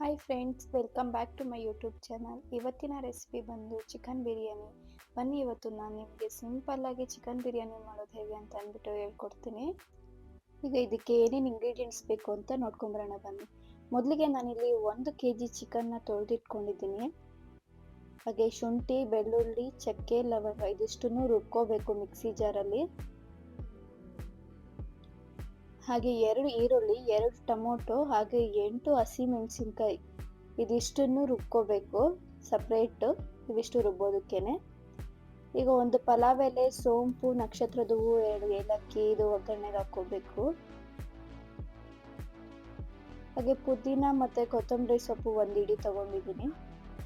Hi friends, welcome back to my YouTube channel. ಇವತ್ತಿನ recipe ಬಂದು chicken biryani. ಬನ್ನಿ, ಇವತ್ತು ನಾನು ನಿಮಗೆ ಸಿಂಪಲ್ಲಾಗಿ ಚಿಕನ್ ಬಿರಿಯಾನಿ ಮಾಡೋದು ಹೇಗೆ ಅಂತ ಅಂದ್ಬಿಟ್ಟು ಹೇಳ್ಕೊಡ್ತೀನಿ. ಈಗ ಇದಕ್ಕೆ ಏನೇನು ಇಂಗ್ರೀಡಿಯೆಂಟ್ಸ್ ಬೇಕು ಅಂತ ನೋಡ್ಕೊಂಬರೋಣ ಬನ್ನಿ. ಮೊದಲಿಗೆ ನಾನಿಲ್ಲಿ 1 kg ಚಿಕನ್ನ ತೊಳೆದಿಟ್ಕೊಂಡಿದ್ದೀನಿ. ಹಾಗೆ ಶುಂಠಿ, ಬೆಳ್ಳುಳ್ಳಿ, ಚಕ್ಕೆ, ಲವಂಗ ಇದಿಷ್ಟನ್ನು ರುಬ್ಕೋಬೇಕು ಮಿಕ್ಸಿ ಜಾರಲ್ಲಿ. ಹಾಗೆ 2 ಈರುಳ್ಳಿ, 2 ಟೊಮೊಟೊ, ಹಾಗೆ 8 ಹಸಿಮೆಣಸಿನ್ಕಾಯಿ ಇದಿಷ್ಟನ್ನು ರುಬ್ಕೋಬೇಕು ಸಪ್ರೇಟ್. ಇವಿಷ್ಟು ರುಬ್ಬೋದಕ್ಕೇನೆ. ಈಗ ಒಂದು ಪಲಾವ್ ಎಲೆ, ಸೋಂಪು, ನಕ್ಷತ್ರದ ಹೂವು, 2 ಏಲಕ್ಕಿ ಇದು ಒಗ್ಗರಣೆಗೆ ಹಾಕೋಬೇಕು. ಹಾಗೆ ಪುದೀನ ಮತ್ತು ಕೊತ್ತಂಬರಿ ಸೊಪ್ಪು 1 ಹಿಡಿ ತಗೊಂಡಿದ್ದೀನಿ.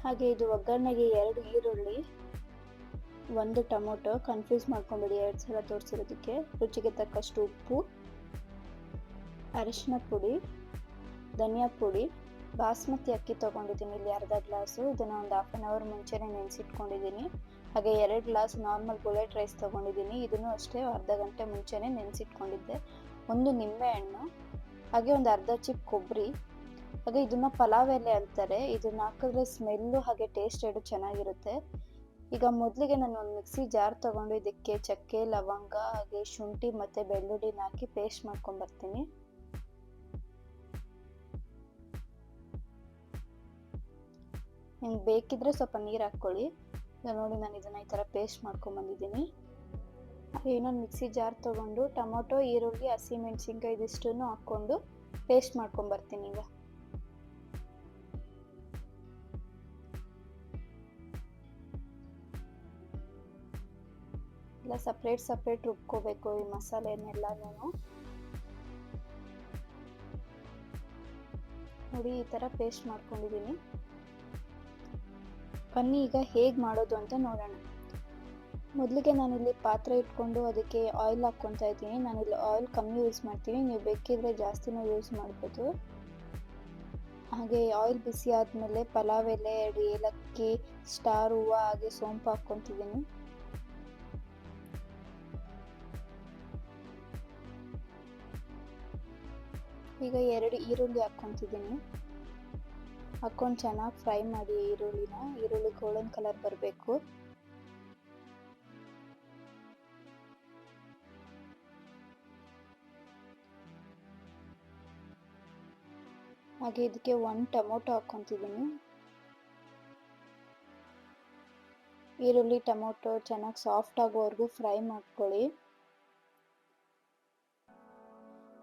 ಹಾಗೆ ಇದು ಒಗ್ಗರಣೆಗೆ 2 ಈರುಳ್ಳಿ, 1 ಟೊಮೊಟೊ, ಕನ್ಫ್ಯೂಸ್ ಮಾಡ್ಕೊಂಬೇಡಿ 2 ಸಲ ತೋರಿಸಿರೋದಕ್ಕೆ. ರುಚಿಗೆ ತಕ್ಕಷ್ಟು ಉಪ್ಪು, ಅರಿಶಿನ ಪುಡಿ, ಧನಿಯಾ ಪುಡಿ, ಬಾಸ್ಮತಿ ಅಕ್ಕಿ ತೊಗೊಂಡಿದ್ದೀನಿ ಇಲ್ಲಿ 1/2 ಗ್ಲಾಸು. ಇದನ್ನು ಒಂದು 1/2 hour ಮುಂಚೆನೇ ನೆನೆಸಿಟ್ಕೊಂಡಿದ್ದೀನಿ. ಹಾಗೆ 2 ಗ್ಲಾಸ್ ನಾರ್ಮಲ್ ಬುಲೆಟ್ ರೈಸ್ ತೊಗೊಂಡಿದ್ದೀನಿ. ಇದನ್ನು ಅಷ್ಟೇ 1/2 ಗಂಟೆ ಮುಂಚೆನೇ ನೆನೆಸಿಟ್ಕೊಂಡಿದ್ದೆ. 1 ನಿಂಬೆಹಣ್ಣು, ಹಾಗೆ ಒಂದು 1/2 ಚಿಪ್ ಕೊಬ್ಬರಿ. ಹಾಗೆ ಇದನ್ನು ಪಲಾವ್ ಎಲೆ ಅಂತಾರೆ. ಇದನ್ನ ಹಾಕಿದ್ರೆ ಸ್ಮೆಲ್ಲು ಹಾಗೆ ಟೇಸ್ಟ್ 2 ಚೆನ್ನಾಗಿರುತ್ತೆ. ಈಗ ಮೊದಲಿಗೆ ನಾನು ಒಂದು ಮಿಕ್ಸಿ ಜಾರ್ ತೊಗೊಂಡು ಇದಕ್ಕೆ ಚಕ್ಕೆ, ಲವಂಗ, ಹಾಗೆ ಶುಂಠಿ ಮತ್ತು ಬೆಳ್ಳುಳ್ಳಿನ ಹಾಕಿ ಪೇಸ್ಟ್ ಮಾಡ್ಕೊಂಬರ್ತೀನಿ. ನಿಮ್ಗೆ ಬೇಕಿದ್ರೆ ಸ್ವಲ್ಪ ನೀರು ಹಾಕ್ಕೊಳ್ಳಿ. ನೋಡಿ, ನಾನು ಇದನ್ನು ಈ ಥರ ಪೇಸ್ಟ್ ಮಾಡ್ಕೊಂಬಂದಿದ್ದೀನಿ. ಇನ್ನೊಂದು ಮಿಕ್ಸಿ ಜಾರ್ ತೊಗೊಂಡು ಟೊಮೊಟೊ, ಈರುಳ್ಳಿ, ಹಸಿಮೆಣಸಿನ್ಕಾಯಿ ಇದಿಷ್ಟನ್ನು ಹಾಕ್ಕೊಂಡು ಪೇಸ್ಟ್ ಮಾಡ್ಕೊಂಬರ್ತೀನಿ. ಈಗ ಎಲ್ಲ ಸಪ್ರೇಟ್ ರುಬ್ಕೋಬೇಕು ಈ ಮಸಾಲೆನೆಲ್ಲನೂ. ನೋಡಿ, ಈ ಥರ ಪೇಸ್ಟ್ ಮಾಡ್ಕೊಂಡಿದ್ದೀನಿ. ಬನ್ನಿ ಈಗ ಹೇಗೆ ಮಾಡೋದು ಅಂತ ನೋಡೋಣ. ಮೊದಲಿಗೆ ನಾನಿಲ್ಲಿ ಪಾತ್ರೆ ಇಟ್ಕೊಂಡು ಅದಕ್ಕೆ ಆಯಿಲ್ ಹಾಕ್ಕೊತಾ ಇದ್ದೀನಿ. ನಾನಿಲ್ಲಿ ಆಯಿಲ್ ಕಮ್ಮಿ ಯೂಸ್ ಮಾಡ್ತೀನಿ, ನೀವು ಬೇಕಿದ್ರೆ ಜಾಸ್ತಿನೂ ಯೂಸ್ ಮಾಡ್ಬೋದು. ಹಾಗೆ ಆಯಿಲ್ ಬಿಸಿ ಆದಮೇಲೆ ಪಲಾವ್ ಎಲೆ, 2 ಏಲಕ್ಕಿ, ಸ್ಟಾರ್ ಹೂವು, ಹಾಗೆ ಸೋಂಪು ಹಾಕ್ಕೊತಿದ್ದೀನಿ. ಈಗ 2 ಈರುಳ್ಳಿ ಹಾಕ್ಕೊತಿದ್ದೀನಿ. ಹಾಕ್ಕೊಂಡು ಚೆನ್ನಾಗಿ ಫ್ರೈ ಮಾಡಿ ಈರುಳ್ಳಿ ಗೋಲ್ಡನ್ ಕಲರ್ ಬರಬೇಕು. ಹಾಗೆ ಇದಕ್ಕೆ 1 ಟೊಮೊಟೊ ಹಾಕ್ಕೊತಿದ್ದೀನಿ. ಈರುಳ್ಳಿ ಟೊಮೊಟೊ ಚೆನ್ನಾಗಿ ಸಾಫ್ಟ್ ಆಗೋವರೆಗೂ ಫ್ರೈ ಮಾಡ್ಕೊಳ್ಳಿ.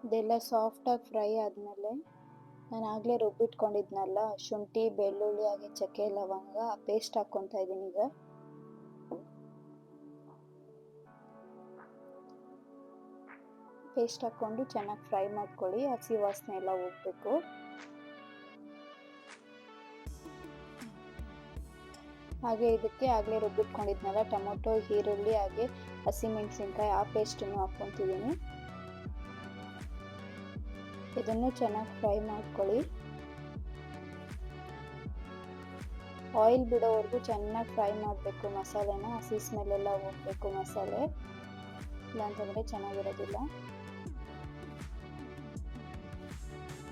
ಇದೆಲ್ಲ ಸಾಫ್ಟಾಗಿ ಫ್ರೈ ಆದಮೇಲೆ ನಾನು ಆಗಲೇ ರುಬ್ಬಿಟ್ಕೊಂಡಿದ್ನಲ್ಲ ಶುಂಠಿ, ಬೆಳ್ಳುಳ್ಳಿ, ಹಾಗೆ ಚಕ್ಕೆ, ಲವಂಗ ಆ ಪೇಸ್ಟ್ ಹಾಕ್ಕೊತಾ ಇದ್ದೀನಿ. ಈಗ ಪೇಸ್ಟ್ ಹಾಕ್ಕೊಂಡು ಚೆನ್ನಾಗಿ ಫ್ರೈ ಮಾಡ್ಕೊಳ್ಳಿ, ಹಸಿ ವಾಸನೆ ಎಲ್ಲ ಹೋಗಬೇಕು. ಹಾಗೆ ಇದಕ್ಕೆ ಆಗಲೇ ರುಬ್ಬಿಟ್ಕೊಂಡಿದ್ನಲ್ಲ ಟೊಮೊಟೊ, ಈರುಳ್ಳಿ, ಹಾಗೆ ಹಸಿಮೆಣಸಿನ್ಕಾಯಿ ಆ ಪೇಸ್ಟನ್ನು ಹಾಕ್ಕೊತಿದ್ದೀನಿ. ಇದನ್ನು ಚೆನ್ನಾಗಿ ಫ್ರೈ ಮಾಡ್ಕೊಳ್ಳಿ. ಆಯಿಲ್ ಬಿಡೋವರೆಗೂ ಚೆನ್ನಾಗಿ ಫ್ರೈ ಮಾಡಬೇಕು ಮಸಾಲೆನ. ಹಸಿ ಸ್ಮೆಲ್ಲೆಲ್ಲ ಹೋಗಬೇಕು ಮಸಾಲೆ, ಇಲ್ಲಾಂತಂದರೆ ಚೆನ್ನಾಗಿರೋದಿಲ್ಲ.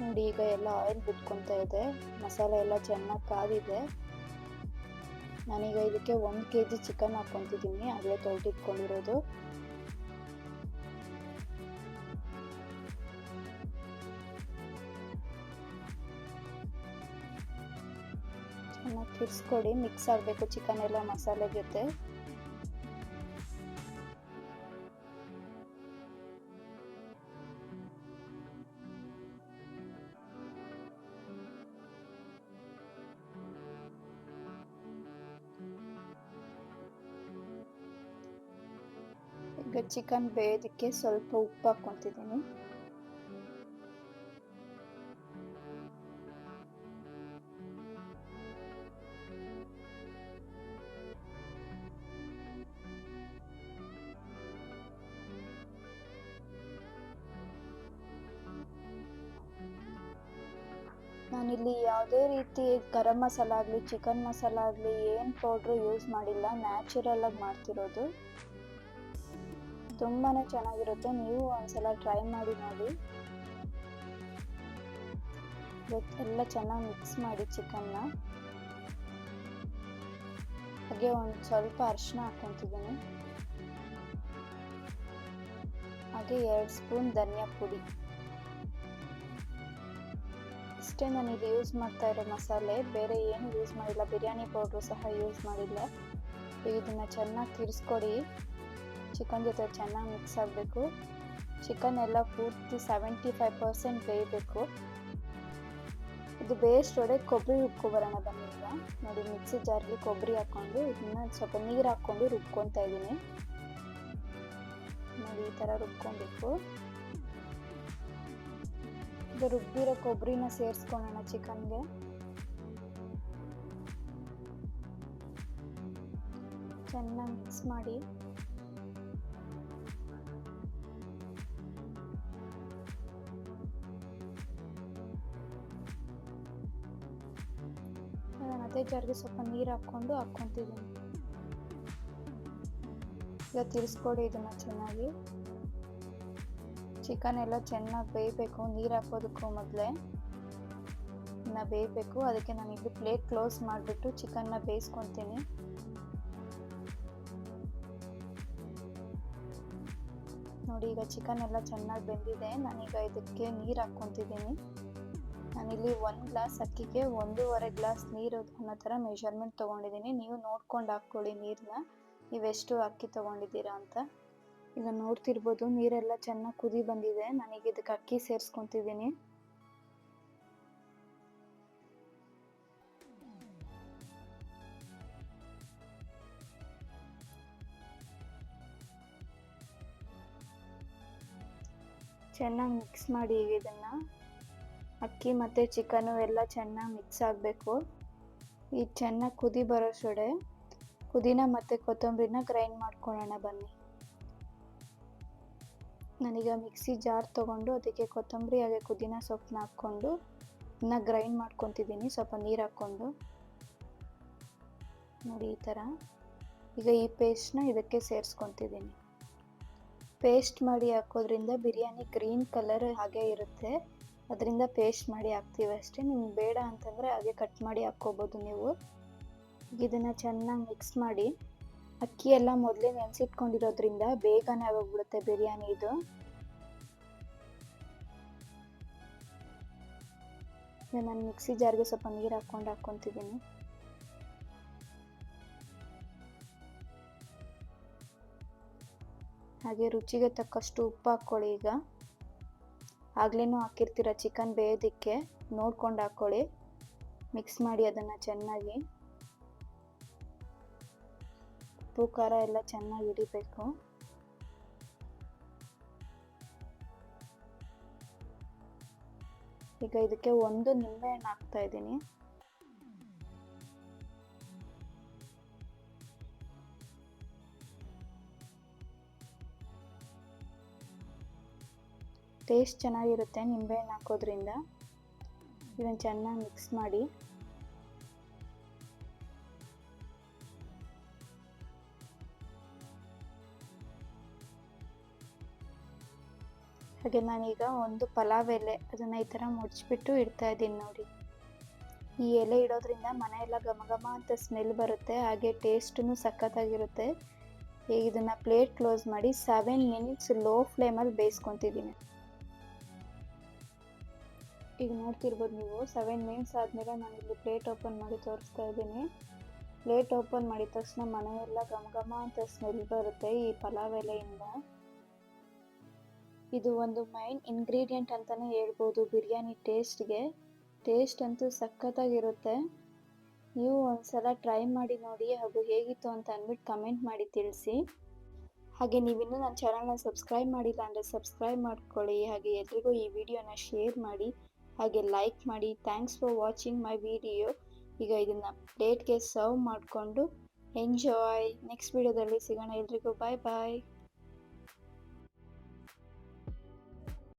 ನೋಡಿ, ಈಗ ಎಲ್ಲ ಆಯಿಲ್ ಬಿಟ್ಕೊತಾ ಇದೆ, ಮಸಾಲೆ ಎಲ್ಲ ಚೆನ್ನಾಗಿ ಕಾದಿದೆ. ನಾನೀಗ ಇದಕ್ಕೆ 1 kg ಚಿಕನ್ ಹಾಕ್ಕೊತಿದ್ದೀನಿ, ಆಗಲೇ ತೊಳೆದಿಟ್ಕೊಂಡಿರೋದು. ಚೆನ್ನಾಗಿ ಕಿಡ್ಸ್ಕೊಡಿ, ಮಿಕ್ಸ್ ಆಗಬೇಕು ಚಿಕನ್ ಎಲ್ಲ ಮಸಾಲೆ ಜೊತೆ. ಈಗ ಚಿಕನ್ ಬೇಯೋದಕ್ಕೆ ಸ್ವಲ್ಪ ಉಪ್ಪು ಹಾಕ್ಕೊತಿದ್ದೀನಿ. ನಾನಿಲ್ಲಿ ಯಾವುದೇ ರೀತಿ ಗರಂ ಮಸಾಲ ಆಗಲಿ, ಚಿಕನ್ ಮಸಾಲ ಆಗಲಿ, ಏನು ಪೌಡ್ರು ಯೂಸ್ ಮಾಡಿಲ್ಲ, ನ್ಯಾಚುರಲಾಗಿ ಮಾಡ್ತಿರೋದು. ತುಂಬಾ ಚೆನ್ನಾಗಿರುತ್ತೆ, ನೀವು ಒಂದ್ಸಲ ಟ್ರೈ ಮಾಡಿ ನೋಡಿ. ಎಲ್ಲ ಚೆನ್ನಾಗಿ ಮಿಕ್ಸ್ ಮಾಡಿ ಚಿಕನ್ನ. ಹಾಗೆ ಒಂದು ಸ್ವಲ್ಪ ಅರಿಶಿನ ಹಾಕ್ಕೊತಿದ್ದೀನಿ. ಹಾಗೆ 2 ಸ್ಪೂನ್ ಧನಿಯಾ ಪುಡಿ. ಇಷ್ಟೇ ನಾನಿಲ್ಲಿ ಯೂಸ್ ಮಾಡ್ತಾ ಇರೋ ಮಸಾಲೆ, ಬೇರೆ ಏನು ಯೂಸ್ ಮಾಡಿಲ್ಲ. ಬಿರಿಯಾನಿ ಪೌಡ್ರು ಸಹ ಯೂಸ್ ಮಾಡಿಲ್ಲ. ಇದನ್ನು ಚೆನ್ನಾಗಿ ತಿರ್ಸ್ಕೊಡಿ. ಚಿಕನ್ ಜೊತೆ ಚೆನ್ನಾಗಿ ಮಿಕ್ಸ್ ಆಗಬೇಕು. ಚಿಕನ್ ಎಲ್ಲ ಪೂರ್ತಿ 75% ಬೇಯಬೇಕು. ಇದು ಬೇಯಿಸೋಡೆ ಕೊಬ್ಬರಿ ರುಬ್ಕೊಬರೋಣ ಬನ್ನಿ. ಈಗ ನೋಡಿ, ಮಿಕ್ಸಿ ಜಾರ್ಗೆ ಕೊಬ್ಬರಿ ಹಾಕ್ಕೊಂಡು ಇದನ್ನ ಸ್ವಲ್ಪ ನೀರು ಹಾಕ್ಕೊಂಡು ರುಬ್ಕೊತಾ ಇದ್ದೀನಿ. ನೋಡಿ, ಈ ಥರ ರುಬ್ಕೊಬೇಕು. ಇದು ರುಬ್ಬಿರೋ ಕೊಬ್ಬರಿನ ಸೇರಿಸ್ಕೊಳ್ಳೋಣ ಚಿಕನ್ಗೆ. ಚೆನ್ನಾಗಿ ಮಿಕ್ಸ್ ಮಾಡಿ. ಅದೇ ಜಾರ್ಗೆ ಸ್ವಲ್ಪ ನೀರು ಹಾಕ್ಕೊತಿದ್ದೀನಿ. ಈಗ ತಿರ್ಸ್ಕೊಡಿ ಇದನ್ನ ಚೆನ್ನಾಗಿ. ಚಿಕನ್ ಎಲ್ಲ ಚೆನ್ನಾಗಿ ಬೇಯಬೇಕು. ನೀರು ಹಾಕೋದಕ್ಕೂ ಮೊದಲೇ ಬೇಯಬೇಕು. ಅದಕ್ಕೆ ನಾನು ಇಲ್ಲಿ ಪ್ಲೇಟ್ ಕ್ಲೋಸ್ ಮಾಡಿಬಿಟ್ಟು ಚಿಕನ್ನ ಬೇಯಿಸ್ಕೊತೀನಿ. ನೋಡಿ, ಈಗ ಚಿಕನ್ ಎಲ್ಲ ಚೆನ್ನಾಗಿ ಬೆಂದಿದೆ. ನಾನೀಗ ಇದಕ್ಕೆ ನೀರು ಹಾಕ್ಕೊತಿದ್ದೀನಿ. ನಾನಿಲ್ಲಿ 1 ಗ್ಲಾಸ್ ಅಕ್ಕಿಗೆ 1.5 ಗ್ಲಾಸ್ ನೀರು ಅನ್ನೋ ಥರ ಮೆಷರ್ಮೆಂಟ್ ತೊಗೊಂಡಿದ್ದೀನಿ. ನೀವು ನೋಡ್ಕೊಂಡು ಹಾಕ್ಕೊಳ್ಳಿ ನೀರನ್ನ, ನೀವೆಷ್ಟು ಅಕ್ಕಿ ತೊಗೊಂಡಿದ್ದೀರಾ ಅಂತ. ಈಗ ನೋಡ್ತಿರ್ಬೋದು, ನೀರೆಲ್ಲ ಚೆನ್ನಾಗಿ ಕುದಿ ಬಂದಿದೆ. ನಾನೀಗ ಇದಕ್ಕೆ ಅಕ್ಕಿ ಸೇರಿಸ್ಕೊತಿದ್ದೀನಿ. ಚೆನ್ನಾಗಿ ಮಿಕ್ಸ್ ಮಾಡಿ. ಈಗ ಇದನ್ನು ಅಕ್ಕಿ ಮತ್ತು ಚಿಕನು ಎಲ್ಲ ಚೆನ್ನಾಗಿ ಮಿಕ್ಸ್ ಆಗಬೇಕು. ಈಗ ಚೆನ್ನಾಗಿ ಕುದಿ ಬರೋಷ್ಟೊಡೆ ಪುದೀನ ಮತ್ತು ಕೊತ್ತಂಬರಿನ ಗ್ರೈಂಡ್ ಮಾಡ್ಕೊಳ್ಳೋಣ ಬನ್ನಿ. ನಾನೀಗ ಮಿಕ್ಸಿ ಜಾರ್ ತೊಗೊಂಡು ಅದಕ್ಕೆ ಕೊತ್ತಂಬರಿ ಹಾಗೆ ಪುದೀನ ಸೊಪ್ಪನ್ನ ಹಾಕ್ಕೊಂಡು ಇದನ್ನ ಗ್ರೈಂಡ್ ಮಾಡ್ಕೊತಿದ್ದೀನಿ, ಸ್ವಲ್ಪ ನೀರು ಹಾಕ್ಕೊಂಡು. ನೋಡಿ, ಈ ಥರ. ಈಗ ಈ ಪೇಸ್ಟ್ನ ಇದಕ್ಕೆ ಸೇರಿಸ್ಕೊತಿದ್ದೀನಿ. ಪೇಸ್ಟ್ ಮಾಡಿ ಹಾಕೋದ್ರಿಂದ ಬಿರಿಯಾನಿ ಗ್ರೀನ್ ಕಲರ್ ಹಾಗೆ ಇರುತ್ತೆ. ಅದರಿಂದ ಪೇಸ್ಟ್ ಮಾಡಿ ಹಾಕ್ತೀವಿ ಅಷ್ಟೇ. ನಿಮ್ಗೆ ಬೇಡ ಅಂತಂದರೆ ಹಾಗೆ ಕಟ್ ಮಾಡಿ ಹಾಕ್ಕೋಬೋದು ನೀವು. ಇದನ್ನು ಚೆನ್ನಾಗಿ ಮಿಕ್ಸ್ ಮಾಡಿ. ಅಕ್ಕಿ ಎಲ್ಲ ಮೊದಲೇ ನೆನೆಸಿಟ್ಕೊಂಡಿರೋದ್ರಿಂದ ಬೇಗನೆ ಆಗೋಗ್ಬಿಡುತ್ತೆ ಬಿರಿಯಾನಿ ಇದು. ನಾನು ಮಿಕ್ಸಿ ಜಾರ್ಗೆ ಸ್ವಲ್ಪ ನೀರು ಹಾಕ್ಕೊತಿದ್ದೀನಿ. ಹಾಗೆ ರುಚಿಗೆ ತಕ್ಕಷ್ಟು ಉಪ್ಪು ಹಾಕ್ಕೊಳ್ಳಿ. ಈಗ ಆಗ್ಲೇನೂ ಹಾಕಿರ್ತೀರ ಚಿಕನ್ ಬೇಯೋದಕ್ಕೆ, ನೋಡ್ಕೊಂಡು ಹಾಕ್ಕೊಳ್ಳಿ. ಮಿಕ್ಸ್ ಮಾಡಿ ಅದನ್ನು ಚೆನ್ನಾಗಿ. ಉಪ್ಪು ಖಾರ ಎಲ್ಲ ಚೆನ್ನಾಗಿ ಹಿಡಿಬೇಕು. ಈಗ ಇದಕ್ಕೆ 1 ನಿಂಬೆಹಣ್ಣು ಹಾಕ್ತಾ ಇದ್ದೀನಿ. ಟೇಸ್ಟ್ ಚೆನ್ನಾಗಿರುತ್ತೆ ನಿಂಬೆಹಣ್ಣು ಹಾಕೋದ್ರಿಂದ. ಇದನ್ನು ಚೆನ್ನಾಗಿ ಮಿಕ್ಸ್ ಮಾಡಿ. ಹಾಗೆ ನಾನೀಗ ಒಂದು ಪಲಾವ್ ಎಲೆ ಅದನ್ನು ಈ ಥರ ಮುಚ್ಚಿಬಿಟ್ಟು ಇಡ್ತಾ ಇದ್ದೀನಿ. ನೋಡಿ, ಈ ಎಲೆ ಇಡೋದ್ರಿಂದ ಮನೆಯೆಲ್ಲ ಘಮ ಘಮ ಅಂತ ಸ್ಮೆಲ್ ಬರುತ್ತೆ. ಹಾಗೆ ಟೇಸ್ಟೂ ಸಖತ್ತಾಗಿರುತ್ತೆ. ಈಗ ಇದನ್ನು ಪ್ಲೇಟ್ ಕ್ಲೋಸ್ ಮಾಡಿ 7 ಮಿನಿಟ್ಸ್ ಲೋ ಫ್ಲೇಮಲ್ಲಿ ಬೇಯಿಸ್ಕೊತಿದ್ದೀನಿ. ಈಗ ನೋಡ್ತಿರ್ಬೋದು ನೀವು, 7 ಮಿನಿಟ್ಸ್ ಆದಮೇಲೆ ನಾನು ಇಲ್ಲಿ ಪ್ಲೇಟ್ ಓಪನ್ ಮಾಡಿ ತೋರಿಸ್ತಾ ಇದ್ದೀನಿ. ಪ್ಲೇಟ್ ಓಪನ್ ಮಾಡಿದ ತಕ್ಷಣ ಮನೆಯೆಲ್ಲ ಘಮ ಘಮ ಅಂತ ಸ್ಮೆಲ್ ಬರುತ್ತೆ ಈ ಪಲಾವ್ ಎಲೆಯಿಂದ. ಇದು ಒಂದು ಮೈನ್ ಇಂಗ್ರೀಡಿಯೆಂಟ್ ಅಂತಲೇ ಹೇಳ್ಬೋದು ಬಿರಿಯಾನಿ ಟೇಸ್ಟ್ಗೆ. ಟೇಸ್ಟ್ ಅಂತೂ ಸಖತ್ತಾಗಿರುತ್ತೆ. ನೀವು ಒಂದ್ಸಲ ಟ್ರೈ ಮಾಡಿ ನೋಡಿ, ಹಾಗೂ ಹೇಗಿತ್ತು ಅಂತ ಅಂದ್ಬಿಟ್ಟು ಕಮೆಂಟ್ ಮಾಡಿ ತಿಳಿಸಿ. ಹಾಗೆ ನೀವಿನ್ನೂ ನನ್ನ ಚಾನಲ್ನ ಸಬ್ಸ್ಕ್ರೈಬ್ ಮಾಡಿಲ್ಲ ಅಂದರೆ ಸಬ್ಸ್ಕ್ರೈಬ್ ಮಾಡ್ಕೊಳ್ಳಿ. ಹಾಗೆ ಎಲ್ರಿಗೂ ಈ ವಿಡಿಯೋನ ಶೇರ್ ಮಾಡಿ, ಹಾಗೆ ಲೈಕ್ ಮಾಡಿ. Thanks for watching my video. ಈಗ ಇದನ್ನು ಪ್ಲೇಟ್ಗೆ ಸರ್ವ್ ಮಾಡಿಕೊಂಡು ಎಂಜಾಯ್. ನೆಕ್ಸ್ಟ್ ವಿಡಿಯೋದಲ್ಲಿ ಸಿಗೋಣ. ಎಲ್ರಿಗೂ ಬಾಯ್ ಬಾಯ್.